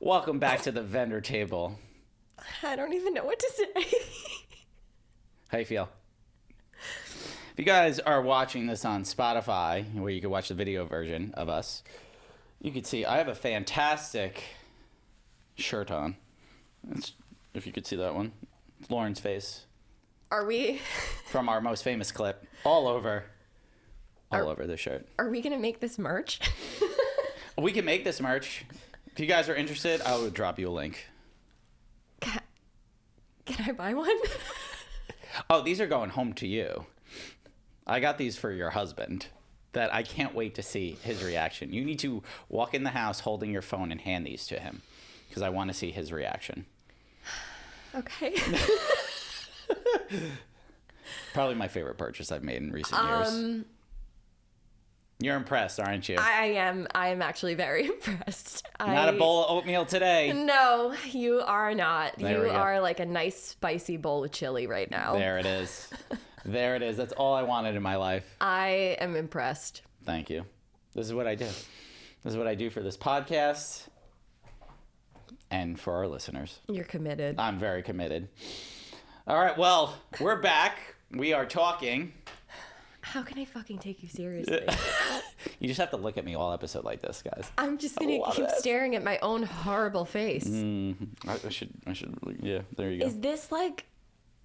Welcome back to the vendor table. I don't even know what to say. How you feel? If you guys are watching this on Spotify, where you can watch the video version of us, you can see I have a fantastic shirt on. If you could see that one. It's Lauren's face. Are we? From our most famous clip. All over the shirt. Are we going to make this merch? We can make this merch. If you guys are interested, I will drop you a link. Can I buy one? Oh, these are going home to you. I got these for your husband that I can't wait to see his reaction. You need to walk in the house holding your phone and hand these to him because I want to see his reaction. Okay. Probably my favorite purchase I've made in recent years. You're impressed, aren't you? I am actually very impressed. Not a bowl of oatmeal today. No, you are not. There you are like a nice spicy bowl of chili right now. There it is. There it is. That's all I wanted in my life. I am impressed. Thank you. This is what I do. This is what I do for this podcast and for our listeners. You're committed. I'm very committed. All right, well, we're back. We are talking. How can I fucking take you seriously? You just have to look at me all episode like this, guys. I'm just going to keep staring at my own horrible face. I should, yeah, there you go. Is this like...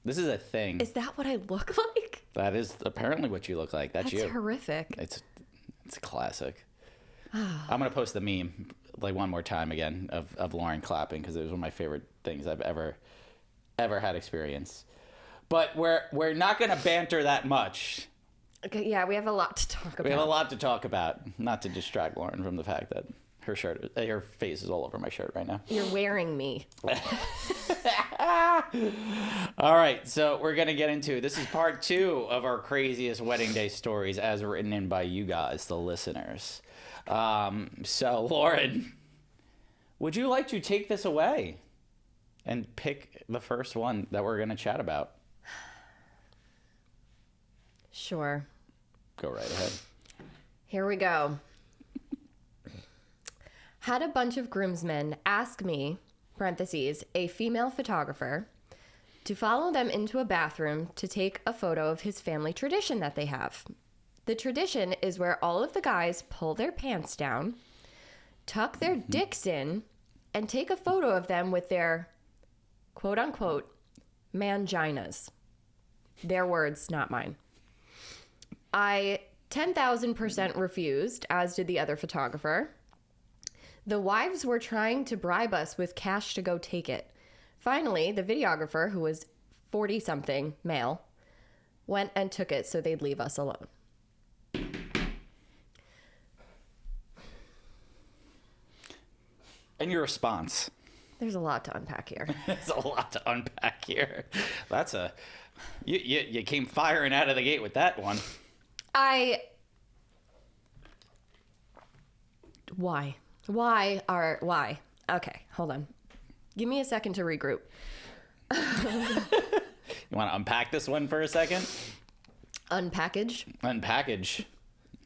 This is a thing. Is that what I look like? That is apparently what you look like. That's you. That's horrific. It's a classic. I'm going to post the meme like one more time again of Lauren clapping because it was one of my favorite things I've ever had experience. But we're not going to banter that much. Okay, yeah, we have a lot to talk about. We have a lot to talk about, not to distract Lauren from the fact that her face is all over my shirt right now. You're wearing me. All right, so we're going to get into, this is part 2 of our craziest wedding day stories as written in by you guys, the listeners. So Lauren, would you like to take this away and pick the first one that we're going to chat about? Sure. Go right ahead. Here we go. Had a bunch of groomsmen ask me, parentheses, a female photographer, to follow them into a bathroom to take a photo of his family tradition that they have. The tradition is where all of the guys pull their pants down, tuck their dicks in, and take a photo of them with their, quote unquote, manginas. Their words, not mine. I 10,000% refused, as did the other photographer. The wives were trying to bribe us with cash to go take it. Finally, the videographer, who was 40-something, male, went and took it so they'd leave us alone. And your response? There's a lot to unpack here. There's a lot to unpack here. That's you came firing out of the gate with that one. Why? Okay, hold on. Give me a second to regroup. You want to unpack this one for a second? Unpackage?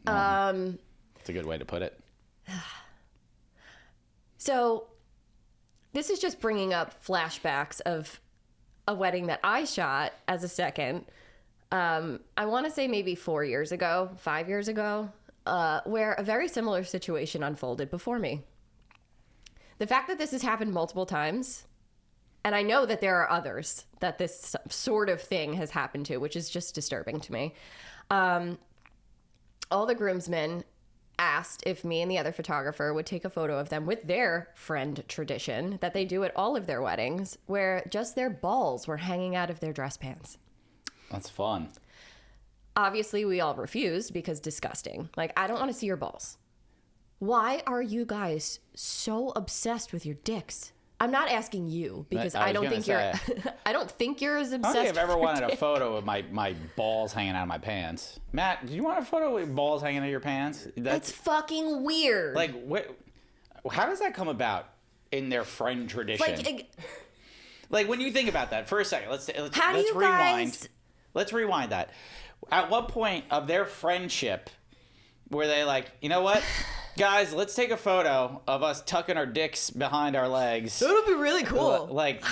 It's a good way to put it. So, this is just bringing up flashbacks of a wedding that I shot as a second. I want to say maybe 5 years ago, where a very similar situation unfolded before me. The fact that this has happened multiple times, and I know that there are others that this sort of thing has happened to, which is just disturbing to me. All the groomsmen asked if me and the other photographer would take a photo of them with their friend tradition that they do at all of their weddings, where just their balls were hanging out of their dress pants. That's fun. Obviously, we all refused because disgusting. Like, I don't want to see your balls. Why are you guys so obsessed with your dicks? I'm not asking you because I don't think you're I don't think you're as obsessed. I don't think I've ever wanted a dick. photo of my balls hanging out of my pants. Matt, do you want a photo with balls hanging out of your pants? That's fucking weird. Like, how does that come about in their friend tradition? Like when you think about that for a second, let's rewind. Let's rewind that. At what point of their friendship were they like, you know what? Guys, let's take a photo of us tucking our dicks behind our legs. That would be really cool. Like,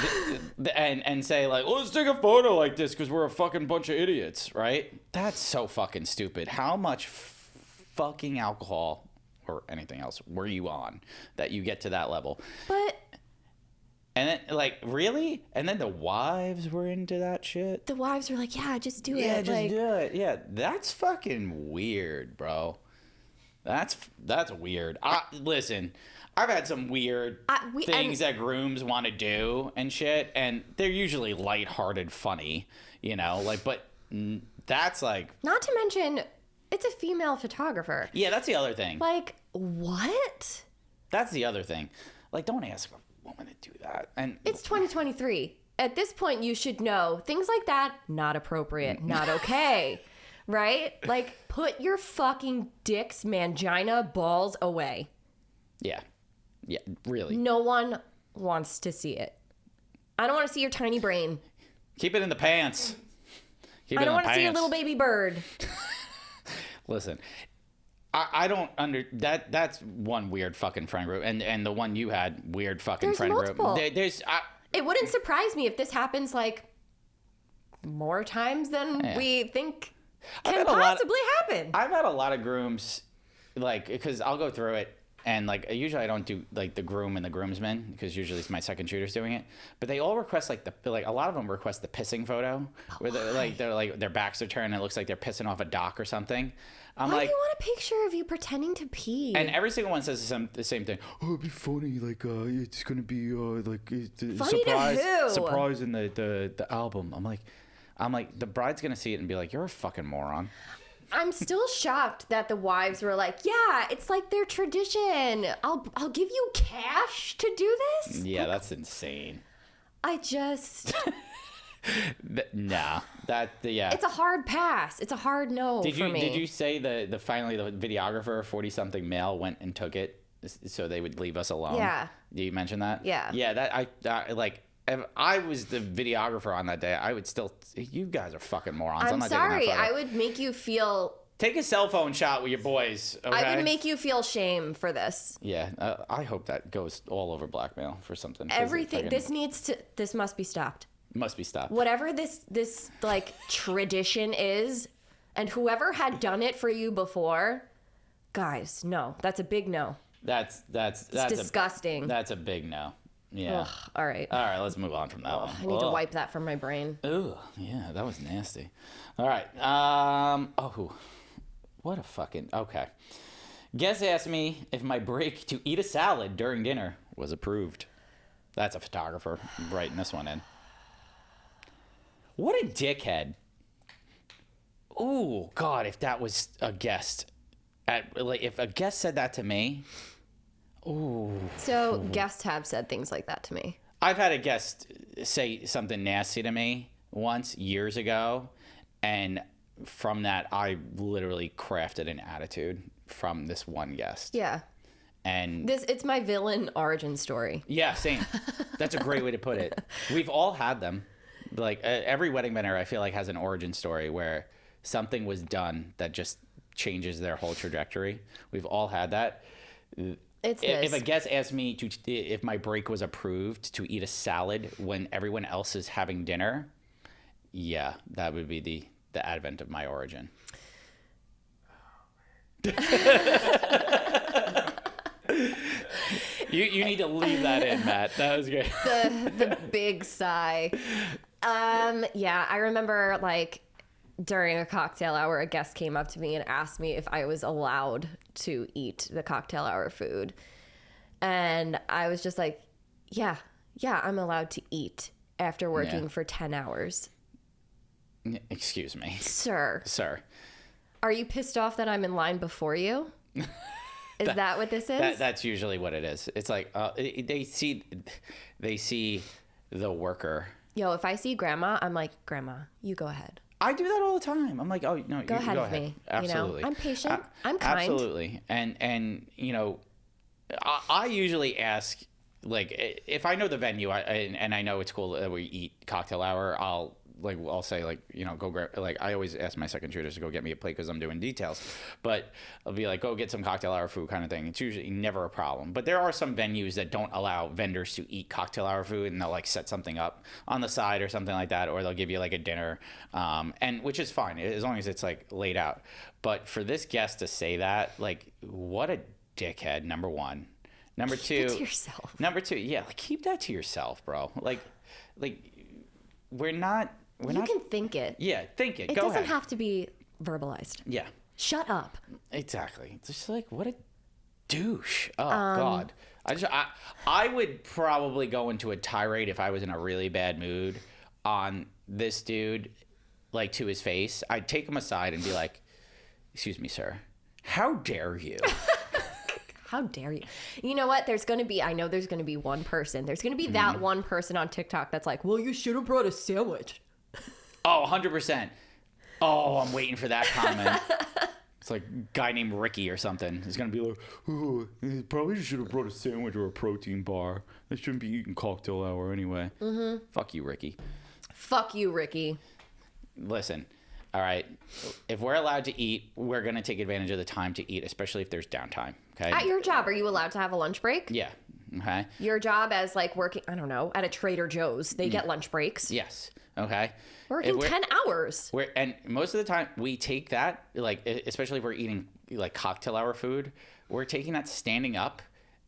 and say like, let's take a photo like this because we're a fucking bunch of idiots, right? That's so fucking stupid. How much fucking alcohol or anything else were you on that you get to that level? But... And then, like, really? And then the wives were into that shit? The wives were like, yeah, just do it. Yeah, just do it. Yeah, that's fucking weird, bro. That's weird. Listen, I've had some weird things that grooms want to do and shit, and they're usually lighthearted, funny, you know? Like, but that's like... Not to mention, it's a female photographer. Yeah, that's the other thing. Like, what? That's the other thing. Like, don't ask a woman to do that. And it's 2023. At this point, you should know things like that, not appropriate, not okay. Right? Like, put your fucking dick's mangina balls away. Yeah. Yeah, really. No one wants to see it. I don't want to see your tiny brain. Keep it in the pants. I don't want to see your little baby bird. Listen, I don't that's one weird fucking friend group, and the one you had, weird fucking There's friend multiple. group. It wouldn't surprise me if this happens like more times than we think can possibly happen. I've had a lot of grooms, like, because I'll go through it, and like usually I don't do like the groom and the groomsmen because usually it's my second shooters doing it, but they all request like a lot of them request the pissing photo where they're like their backs are turned and it looks like they're pissing off a dock or something. I'm Why like, do you want a picture of you pretending to pee? and every single one says the same thing. Oh, it'd be funny, like it's gonna be like Funny to who? surprise in the album. I'm like the bride's gonna see it and be like, you're a fucking moron. I'm still shocked that the wives were like, yeah, it's like their tradition. I'll give you cash to do this. Yeah, that's insane. I just nah. It's a hard pass. It's a hard no for me. Did you say the finally the videographer, 40-something male, went and took it so they would leave us alone? Yeah. Did you mention that? Yeah. Yeah, that like if I was the videographer on that day, I would still. You guys are fucking morons. I'm not sorry. taking that photo. I would make you feel. Take a cell phone shot with your boys. Okay? I would make you feel shame for this. Yeah, I hope that goes all over blackmail for something. Everything. This must be stopped. Must be stopped. Whatever this like tradition is, and whoever had done it for you before, guys, no, that's a big no. That's disgusting. That's a big no. Yeah. Ugh, all right. Let's move on from that one. I need to wipe that from my brain. Ugh, yeah, that was nasty. All right. What a fucking... Okay. Guest asked me if my break to eat a salad during dinner was approved. That's a photographer writing this one in. What a dickhead. Oh, God, if that was a guest. If a guest said that to me... Ooh. So guests have said things like that to me. I've had a guest say something nasty to me once years ago, and from that I literally crafted an attitude from this one guest. Yeah. And it's my villain origin story. Yeah, same. That's a great way to put it. We've all had them. Like every wedding banner I feel like has an origin story where something was done that just changes their whole trajectory. We've all had that. If a guest asked me if my break was approved to eat a salad when everyone else is having dinner, yeah, that would be the advent of my origin. You need to leave that in, Matt. That was great. The big sigh. Yeah, I remember like during a cocktail hour, a guest came up to me and asked me if I was allowed to eat the cocktail hour food. And I was just like, yeah, I'm allowed to eat after working for 10 hours. Excuse me. Sir. Are you pissed off that I'm in line before you? Is that what this is? That's usually what it is. It's like they see the worker. Yo, if I see grandma, I'm like, Grandma, you go ahead. I do that all the time. I'm like, oh no, go ahead with me. Absolutely. You know, I'm patient. I'm kind. Absolutely. And you know, I usually ask, like, if I know the venue and I know it's cool that we eat cocktail hour, I'll like I'll say like, go grab, like I always ask my second shooters to go get me a plate because I'm doing details, but I'll be like, go get some cocktail hour food kind of thing. It's usually never a problem, but there are some venues that don't allow vendors to eat cocktail hour food, and they'll like set something up on the side or something like that, or they'll give you like a dinner, and which is fine as long as it's like laid out. But for this guest to say that, like, what a dickhead, number one. Number two, keep it to yourself. Number two, yeah, like, keep that to yourself, bro. Like we're not. You can think it. Yeah, think it. It Go doesn't ahead. have to be verbalized. Yeah. Shut up. Exactly. It's just like, what a douche. Oh God. I would probably go into a tirade if I was in a really bad mood on this dude, like to his face. I'd take him aside and be like, "Excuse me, sir. How dare you?" How dare you? You know what? I know there's going to be one person. There's going to be that one person on TikTok that's like, well, you should have brought a sandwich. Oh, 100%. Oh, I'm waiting for that comment. It's like a guy named Ricky or something. He's going to be like, oh, he probably should have brought a sandwich or a protein bar. They shouldn't be eating cocktail hour anyway. Mm-hmm. Fuck you, Ricky. Fuck you, Ricky. Listen. All right, if we're allowed to eat, we're going to take advantage of the time to eat, especially if there's downtime, okay? At your job, are you allowed to have a lunch break? Yeah, okay. Your job as, like, working, I don't know, at a Trader Joe's, they get lunch breaks. Yes, okay. Working 10 hours. And most of the time, we take that, like, especially if we're eating, like, cocktail hour food, we're taking that standing up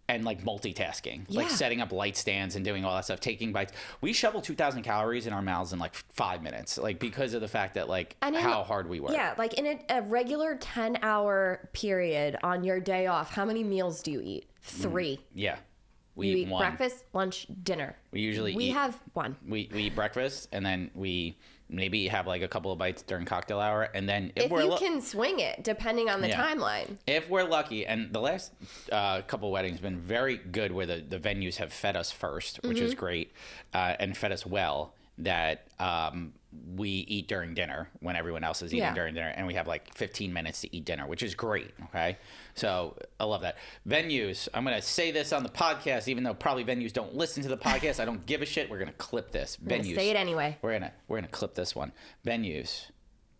and like multitasking, like setting up light stands and doing all that stuff, taking bites. We shovel 2,000 calories in our mouths in like 5 minutes, like because of the fact that like how hard we work. Yeah, like in a regular 10-hour period on your day off, how many meals do you eat? 3. Yeah. We eat one. Breakfast, lunch, dinner. We have one. We eat breakfast, and then we maybe have like a couple of bites during cocktail hour, and then if you can swing it, depending on the timeline. If we're lucky, and the last couple of weddings have been very good, where the venues have fed us first, which is great, and fed us well. That we eat during dinner when everyone else is eating during dinner, and we have like 15 minutes to eat dinner, which is great. Okay, so I love that. Venues, I'm gonna say this on the podcast, even though probably venues don't listen to the podcast. I don't give a shit. We're gonna clip this. Venues, say it anyway. We're gonna clip this one. Venues,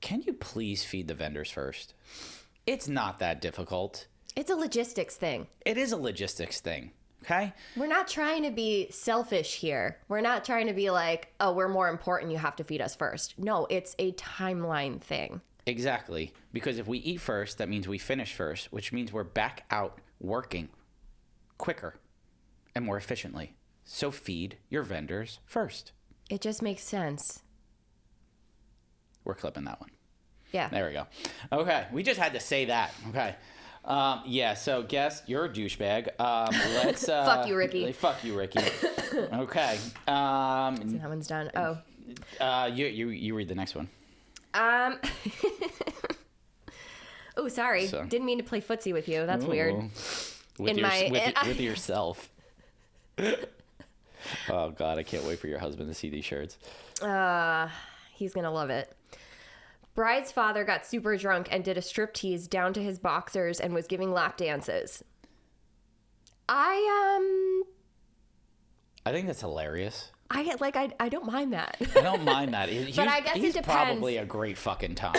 can you please feed the vendors first? It's not that difficult. It's a logistics thing. It is a logistics thing. Okay. We're not trying to be selfish here. We're not trying to be like, oh, we're more important, you have to feed us first. No, it's a timeline thing. Exactly. Because if we eat first, that means we finish first, which means we're back out working quicker and more efficiently. So feed your vendors first. It just makes sense. We're clipping that one. Yeah. There we go. Okay. We just had to say that. Okay. Yeah, so guess you're a douchebag. Let's fuck you, Ricky. Fuck you, Ricky. Okay. So that one's done. Oh. You read the next one. Oh, sorry. So. Didn't mean to play footsie with you. That's weird. With yourself. Oh God, I can't wait for your husband to see these shirts. He's gonna love it. Bride's father got super drunk and did a striptease down to his boxers and was giving lap dances. I think that's hilarious. I don't mind that. I don't mind that. But I guess it depends. Probably a great fucking time.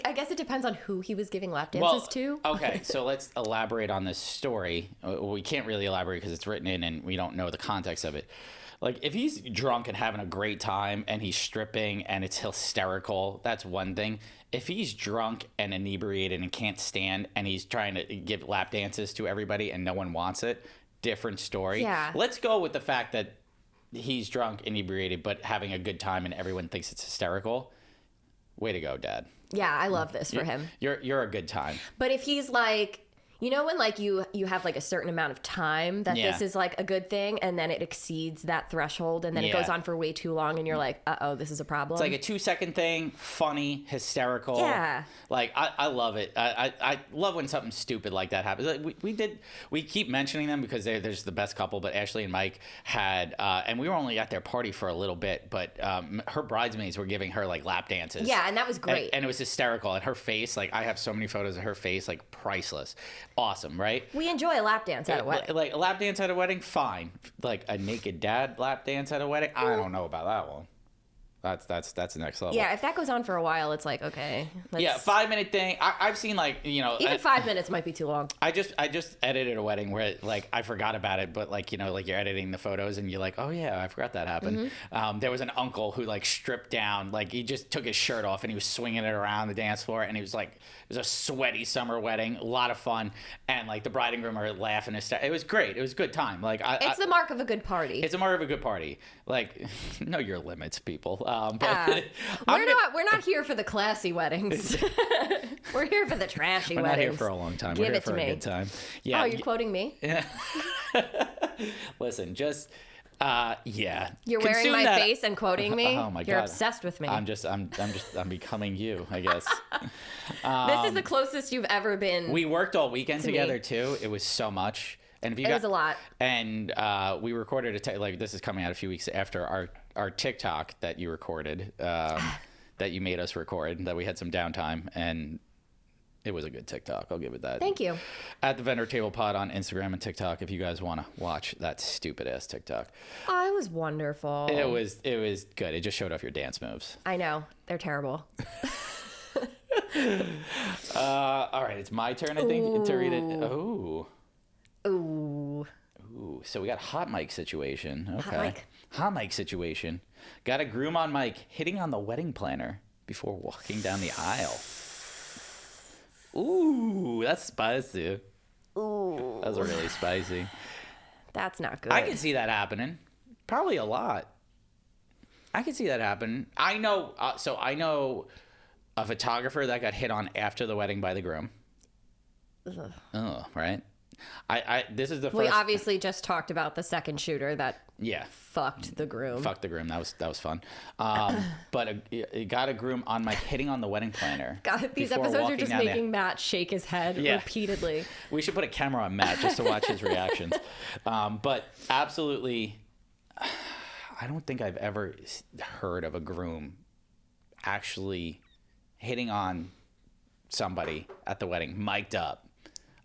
I guess it depends on who he was giving lap dances to. Okay, so let's elaborate on this story. We can't really elaborate because it's written in and we don't know the context of it. Like, if he's drunk and having a great time and he's stripping and it's hysterical, that's one thing. If he's drunk and inebriated and can't stand and he's trying to give lap dances to everybody and no one wants it, different story. Yeah. Let's go with the fact that he's drunk, inebriated, but having a good time and everyone thinks it's hysterical. Way to go, Dad. Yeah, I love this for him. You're a good time. But if he's like... You know when like you have like a certain amount of time that this is like a good thing, and then it exceeds that threshold, and then it goes on for way too long, and you're like, uh-oh, this is a problem. It's like a 2-second thing, funny, hysterical. Yeah. Like, I love it. I love when something stupid like that happens. Like, we keep mentioning them because there's the best couple, but Ashley and Mike had, and we were only at their party for a little bit, but her bridesmaids were giving her like lap dances. Yeah, and that was great. And it was hysterical. And her face, like, I have so many photos of her face, like, priceless. Awesome, right? We enjoy a lap dance at a wedding. Like a lap dance at a wedding, fine. Like a naked dad lap dance at a wedding, I don't know about that one. That's the next level. Yeah, if that goes on for a while, it's like, okay. Yeah, 5-minute thing. I've seen like, Even 5 minutes might be too long. I just edited a wedding where like I forgot about it, but like, like you're editing the photos and you're like, oh yeah, I forgot that happened. There was an uncle who like stripped down, like he just took his shirt off and he was swinging it around the dance floor, and he was like, it was a sweaty summer wedding, a lot of fun, and like the bride and groom are laughing and stuff. It was great. It was a good time. Like it's the mark of a good party. It's a mark of a good party. Like, know your limits, people. But we're not here for the classy weddings. We're here for the trashy we're weddings. Not here for a long time. Give we're here it for to a me. good time. Yeah. Oh, you're quoting me? Yeah. Listen, yeah. You're wearing my face and quoting me. Oh my God. You're obsessed with me. I'm becoming you, I guess. This is the closest you've ever been. We worked all weekend together me. too. It was so much. And if you it was a lot. And we recorded this is coming out a few weeks after our TikTok that you recorded, that you made us record, that we had some downtime, and it was a good TikTok. I'll give it that. Thank you. At the Vendor Table Pod on Instagram and TikTok, if you guys want to watch that stupid ass TikTok. Oh, it was wonderful. It was good. It just showed off your dance moves. I know. They're terrible. All right, it's my turn, I think, to read it. Oh. Ooh. So we got hot mic situation. Okay. Hot mic. Hot mic situation. Got a groom on mic hitting on the wedding planner before walking down the aisle. Ooh, that's spicy. Ooh. That's really spicy. That's not good. I can see that happening. Probably a lot. I can see that happen. I know. I know a photographer that got hit on after the wedding by the groom. Ugh. Oh, right. This is the first. We obviously just talked about the second shooter that fucked the groom. Fucked the groom. That was fun. But it got a groom on mic hitting on the wedding planner. God, these episodes are just making Matt shake his head repeatedly. We should put a camera on Matt just to watch his reactions. But absolutely, I don't think I've ever heard of a groom actually hitting on somebody at the wedding, mic'd up.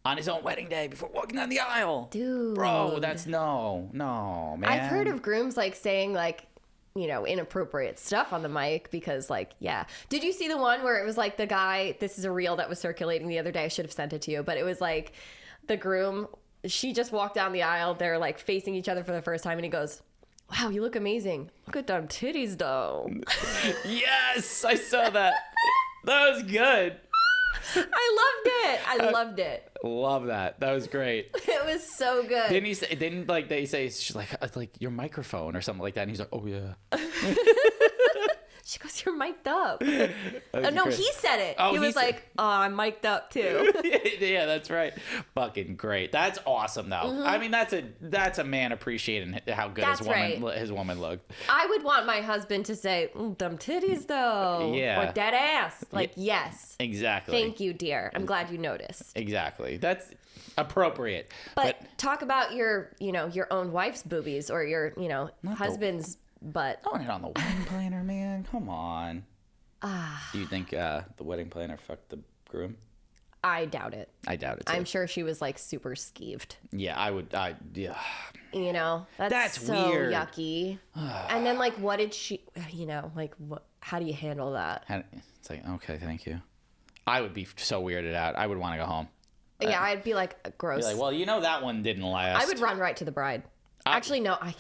On his own wedding day before walking down the aisle. Dude. Bro, that's no, man. I've heard of grooms like saying like, inappropriate stuff on the mic because like, yeah. Did you see the one where it was like the guy, this is a reel that was circulating the other day. I should have sent it to you, but it was like the groom, she just walked down the aisle. They're like facing each other for the first time and he goes, wow, you look amazing. Look at them titties though. Yes, I saw that. That was good. I loved it. Love that. That was great. It was so good. Didn't like they say she's like your microphone or something like that, and he's like, oh yeah. She goes, you're mic'd up. No, he said it. Oh, he was like, oh, I'm mic'd up too. Yeah, that's right. Fucking great. That's awesome though. Mm-hmm. I mean, that's a man appreciating how good his woman looked. I would want my husband to say, them titties though. Yeah. Or dead ass. Like, yes. Exactly. Thank you, dear. I'm glad you noticed. Exactly. That's appropriate. But talk about your own wife's boobies or your, husband's butt. Don't hit on the wedding planner, man. Come on. Do you think the wedding planner fucked the groom? I doubt it. I doubt it too. I'm sure she was like super skeeved. Yeah, I would. Yeah. That's so weird. Yucky. And then like, what did she? Like, what? How do you handle that? It's like, okay, thank you. I would be so weirded out. I would want to go home. Yeah, I'd be like, gross. Be like, well, that one didn't last. I would run right to the bride. Actually, no, I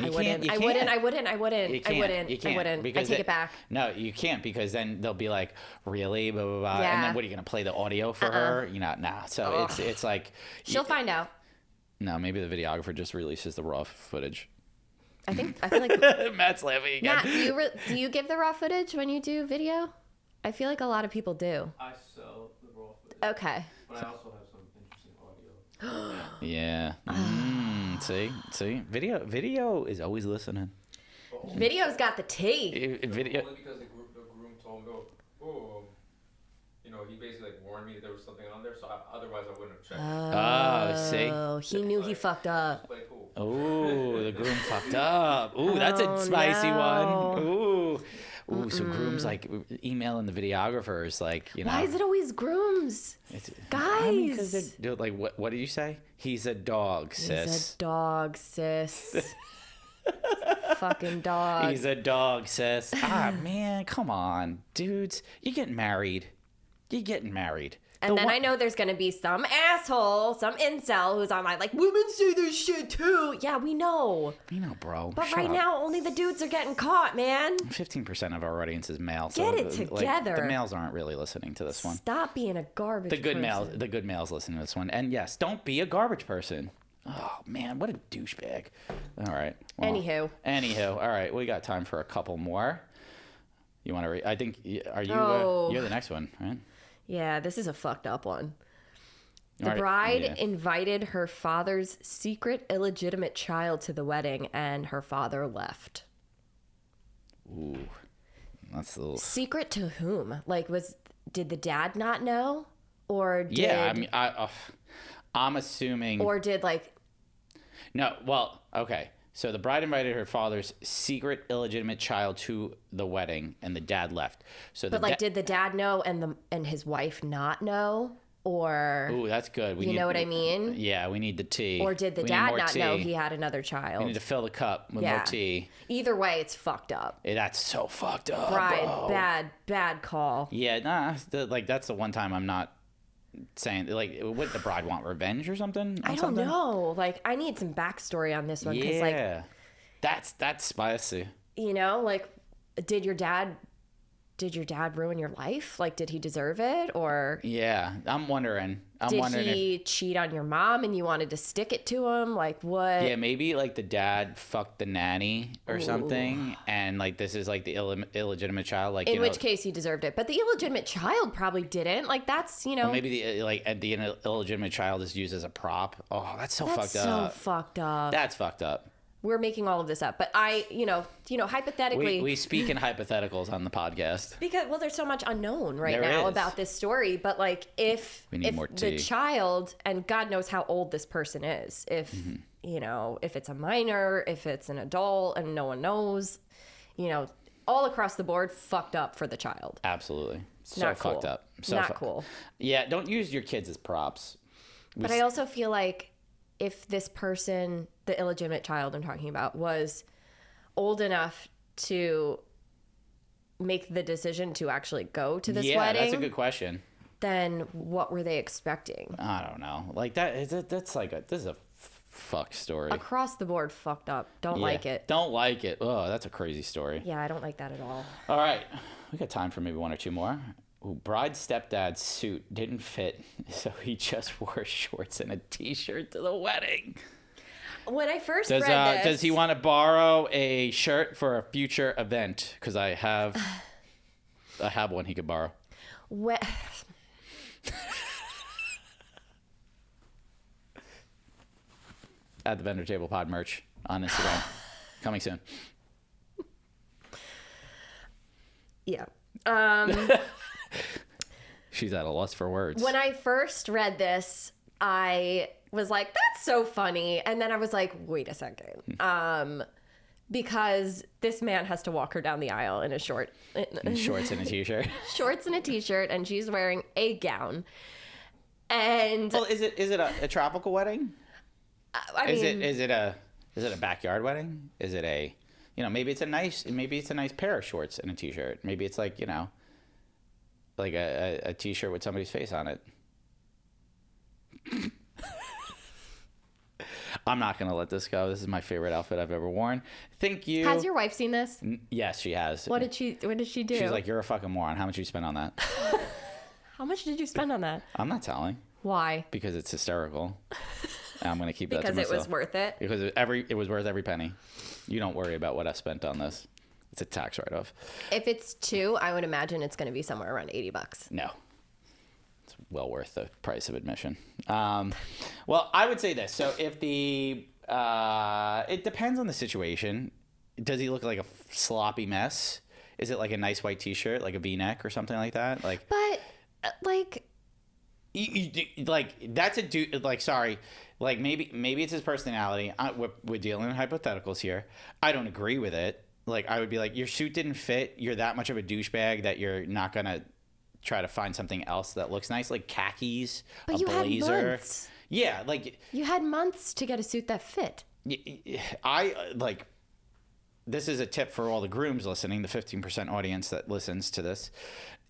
wouldn't. I take it back. No, you can't because then they'll be like, really? Blah, blah, blah. Yeah. And then what are you going to play the audio for her? Nah. So it's like. She'll find out. No, maybe the videographer just releases the raw footage. I feel like. Matt's laughing again. Matt, do you give the raw footage when you do video? I feel like a lot of people do. I sell the raw footage. Okay. But I also have some interesting audio. Yeah. See, video is always listening. Video's got the tea. Video. Only because the groom told me, he basically like warned me that there was something on there, so otherwise I wouldn't have checked. Oh, see. He knew he fucked up. Oh, the groom fucked up. Ooh, that's a spicy one. Ooh. So groom's like emailing the videographers, like, Why is it always grooms? Guys. Like, what did you say? He's a dog, sis. He's a dog, sis. Fucking dog. He's a dog, sis. Man, come on, dudes. You're getting married. And then I know there's going to be some asshole, some incel who's online like, women say this shit too. Yeah, we know. Bro. But Shut right up. now, only the dudes are getting caught, man. 15% of our audience is male. Get it together. The males aren't really listening to this one. Stop being a garbage The good person. males listen to this one. And yes, don't be a garbage person. Oh, man, what a douchebag. All right. Well, Anywho. All right, we got time for a couple more. You want to read? I think, are you, you're the next one, right? Yeah, this is a fucked up one. The bride invited her father's secret illegitimate child to the wedding, and her father left. Ooh, that's a little... Secret to whom? Like, did the dad not know? Or did... Yeah, I mean, I'm assuming... Or did, like... No, well, okay. So the bride invited her father's secret illegitimate child to the wedding, and the dad left. So, but did the dad know and his wife not know, or? Ooh, that's good. You know what I mean? Yeah, we need the tea. Or did the dad not know he had another child? We need to fill the cup with more tea. Either way, it's fucked up. That's so fucked up. Bride, bro. bad call. Yeah, nah. That's the one time I'm not saying, like, would the bride want revenge or something? I don't know. Like, I need some backstory on this one. Yeah, that's spicy. You know, like, did your dad ruin your life? Like, did he deserve it? Or yeah, I'm wondering. Did he cheat on your mom and you wanted to stick it to him? Like, what? Yeah, maybe like the dad fucked the nanny or something, and like this is like the illegitimate child. Like, in which case he deserved it, but the illegitimate child probably didn't. Like, that's Well, maybe the illegitimate child is used as a prop. Oh, that's fucked up. That's so fucked up. That's fucked up. We're making all of this up, but hypothetically, we speak in hypotheticals on the podcast because there's so much unknown now about this story. But like, if the child, and God knows how old this person is, if if it's a minor, if it's an adult, and no one knows, all across the board, fucked up for the child. Absolutely, so not fucked cool. up. So not cool. Yeah, don't use your kids as props. But I also feel like if this person, the illegitimate child I'm talking about, was old enough to make the decision to actually go to this wedding. Yeah, that's a good question. Then what were they expecting? I don't know. Like this is a fuck story. Across the board, fucked up. Don't like it. Don't like it. Oh, that's a crazy story. Yeah, I don't like that at all. All right. We got time for maybe one or two more. Ooh, bride's stepdad's suit didn't fit, so he just wore shorts and a t-shirt to the wedding. When I first read this... Does he want to borrow a shirt for a future event? Because I have one he could borrow. At the Vendor Table Pod merch on Instagram. Coming soon. Yeah. She's at a loss for words. When I first read this, I was like, that's so funny. And then I was like, wait a second. Because this man has to walk her down the aisle in shorts and a t-shirt. Shorts and a t-shirt, and she's wearing a gown. And well, is it a tropical wedding? Is it a backyard wedding? Is it a maybe it's a nice pair of shorts and a t-shirt. Maybe it's like like a t-shirt with somebody's face on it. I'm not gonna let this go. This is my favorite outfit I've ever worn. Thank you. Has your wife seen this? Yes, she has. What did she do? She's like, you're a fucking moron. How much did you spend on that? How much did you spend on that? I'm not telling. Why? Because it's hysterical. And I'm gonna keep that to myself. Because it was worth it. Because it was worth every penny. You don't worry about what I spent on this. It's a tax write-off. If it's two, I would imagine it's going to be somewhere around $80. No. It's well worth the price of admission. Well, I would say this. So if it depends on the situation. Does he look like a sloppy mess? Is it like a nice white t-shirt, like a V-neck or something like that? That's a dude. Like, sorry. Like, maybe it's his personality. We're dealing in hypotheticals here. I don't agree with it. Like, I would be like, your suit didn't fit. You're that much of a douchebag that you're not going to try to find something else that looks nice, like khakis, a blazer. Had months. Yeah, like... You had months to get a suit that fit. I, like... this is a tip for all the grooms listening, the 15% audience that listens to this.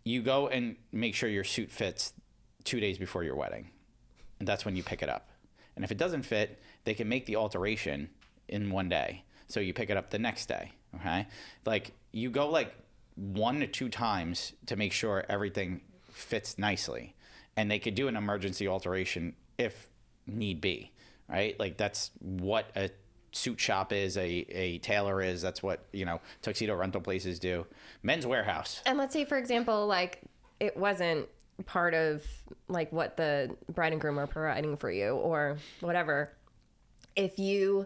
You go and make sure your suit fits 2 days before your wedding. And that's when you pick it up. And if it doesn't fit, they can make the alteration in 1 day. So you pick it up the next day, okay? Like, you go like 1 to 2 times to make sure everything fits nicely. And they could do an emergency alteration if need be, right? Like, that's what a suit shop is, a tailor is. That's what, tuxedo rental places do. Men's Warehouse. And let's say, for example, like, it wasn't part of like what the bride and groom are providing for you or whatever. If you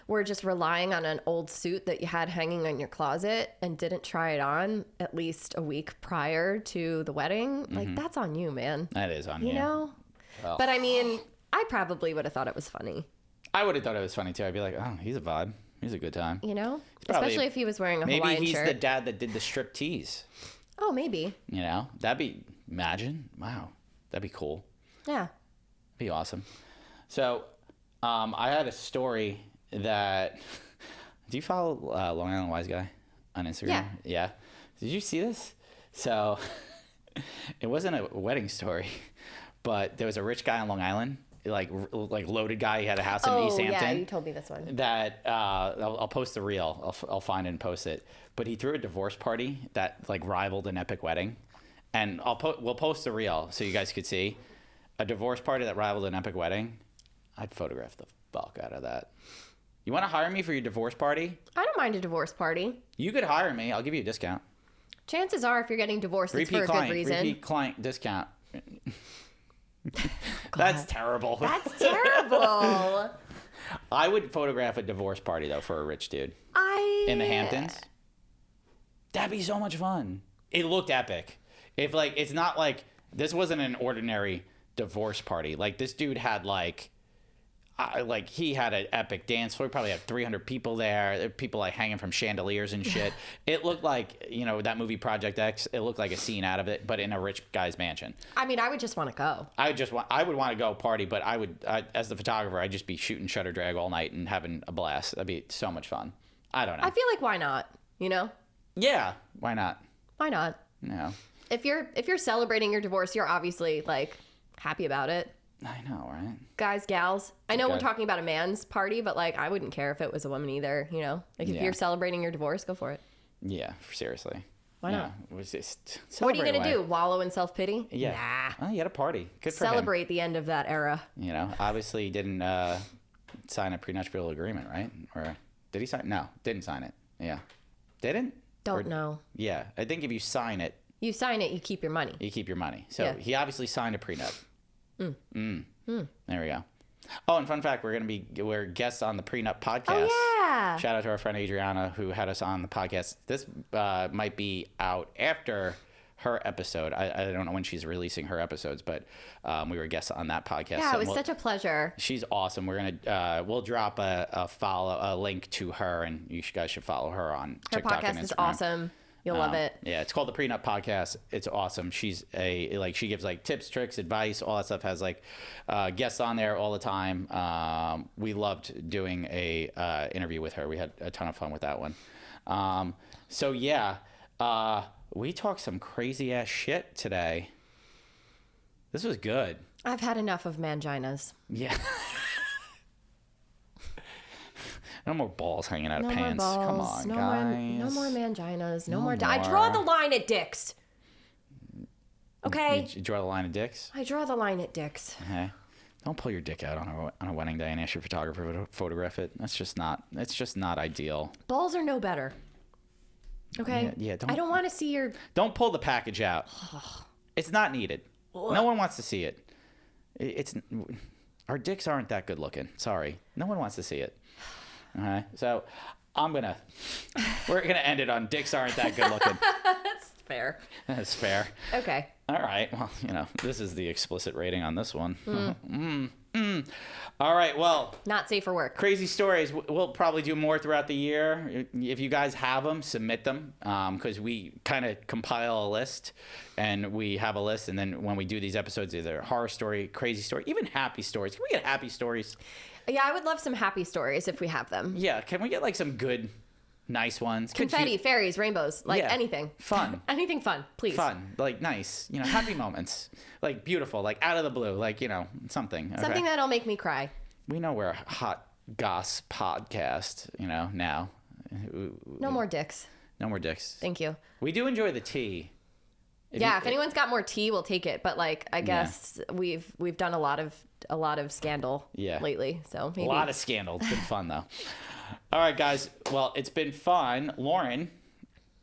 were just relying on an old suit that you had hanging in your closet and didn't try it on at least a week prior to the wedding, like, that's on you, man. That is on you. You know? Well, but I mean, I probably would have thought it was funny. I would have thought it was funny too. I'd be like, oh, he's a vibe. He's a good time. You know? Probably, especially if he was wearing a maybe Hawaiian he's shirt. the dad that did the strip tease. Oh, maybe. That'd be, imagine. Wow. That'd be cool. Yeah. Be awesome. So, I had a story that, do you follow Long Island Wise Guy on Instagram? Yeah. Did you see this? So, it wasn't a wedding story, but there was a rich guy on Long Island, like loaded guy. He had a house in East Hampton. Yeah, you told me this one. That I'll post the reel. I'll find it and post it. But he threw a divorce party that like rivaled an epic wedding, and we'll post the reel so you guys could see a divorce party that rivaled an epic wedding. I'd photograph the fuck out of that. You want to hire me for your divorce party? I don't mind a divorce party. You could hire me. I'll give you a discount. Chances are, if you're getting divorced, it's for a good reason. Repeat client discount. That's terrible. That's terrible. I would photograph a divorce party though for a rich dude in the Hamptons. That'd be so much fun. It looked epic. If like, it's not like, this wasn't an ordinary divorce party. Like, this dude had he had an epic dance floor. He probably had 300 people there. There were people like hanging from chandeliers and shit. It looked like, that movie Project X. It looked like a scene out of it, but in a rich guy's mansion. I mean, I would just want to go. I would want to go party, but as the photographer, I'd just be shooting shutter drag all night and having a blast. That'd be so much fun. I don't know. I feel like, why not? Yeah, why not? Why not? No. If you're celebrating your divorce, you're obviously like happy about it. I know, right? Guys, gals. I know Okay. we're talking about a man's party, but like, I wouldn't care if it was a woman either. Like, if you're celebrating your divorce, go for it. Yeah, seriously. Why not? It was just What are you celebrate gonna away. do? Wallow in self-pity? Yeah. Nah. Oh, you had a party. Good for him. Celebrate the end of that era. Obviously he didn't sign a prenuptial agreement, right? Or did he sign? No, didn't sign it. Yeah. Didn't? Don't know. Yeah. I think if you sign it, You sign it, you keep your money. you keep your money. So Yeah. he obviously signed a prenup. There we go. Oh, and fun fact, we're guests on the Prenup podcast. Oh, yeah. Shout out to our friend Adriana who had us on the podcast. This might be out after her episode. I don't know when she's releasing her episodes, but we were guests on that podcast. Yeah, So it was such a pleasure. She's awesome. We're gonna we'll drop a link to her, and you guys should follow her on Her TikTok and podcast Instagram. is awesome. You'll love it. Yeah, it's called the Prenup Podcast. It's awesome. She's she gives like tips, tricks, advice, all that stuff. Has like guests on there all the time. We loved doing a interview with her. We had a ton of fun with that one. So yeah, we talked some crazy ass shit today. This was good. I've had enough of manginas. Yeah. No more balls hanging out of No pants. more balls. Come on, no guys. no more manginas. No, No more. I more. draw the line at dicks. Okay. You draw the line of dicks? I draw the line at dicks. Okay. Don't pull your dick out on a wedding day and ask your photographer to photograph it. That's just not. It's just not ideal. Balls are no better. Okay. Yeah. I don't want to see your. Don't pull the package out. It's not needed. No one wants to see it. It's our dicks aren't that good looking. Sorry. No one wants to see it. Okay. So we're gonna end it on dicks aren't that good looking. That's fair. That's fair. Okay. All right. Well, this is the explicit rating on this one. All right. Well, Not safe for work. crazy stories. We'll probably do more throughout the year. If you guys have them, submit them because we kind of compile a list and we have a list. And then when we do these episodes, either horror story, crazy story, even happy stories. Can we get happy stories? Yeah, I would love some happy stories if we have them. Yeah. Can we get like some good nice ones. Confetti, fairies, rainbows, like Yeah. anything. Fun. Anything fun, please. Fun, like nice, happy moments, like beautiful, like out of the blue, like, something. Okay? Something that'll make me cry. We know we're a hot goss podcast, now. No more dicks. No more dicks. Thank you. We do enjoy the tea. If anyone's got more tea, we'll take it. But like, I guess we've done a lot of scandal lately. So maybe. A lot of scandal. It's been fun though. All right, guys. Well, it's been fun. Lauren,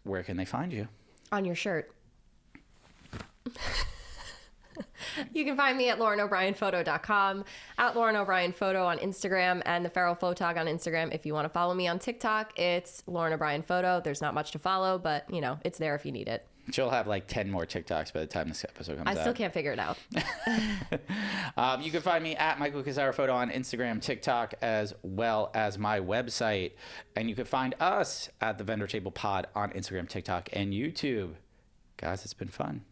where can they find you? On your shirt. You can find me at LaurenO'BrienPhoto.com, at Lauren O'Brien Photo on Instagram, and the Feral Photog on Instagram. If you want to follow me on TikTok, it's Lauren O'Brien Photo. There's not much to follow, but it's there if you need it. She'll have like 10 more TikToks by the time this episode comes out. I still can't figure it out. You can find me at Michael Casara Photo on Instagram, TikTok, as well as my website. And you can find us at the Vendor Table Pod on Instagram, TikTok, and YouTube. Guys, it's been fun.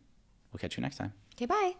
We'll catch you next time. Okay, bye.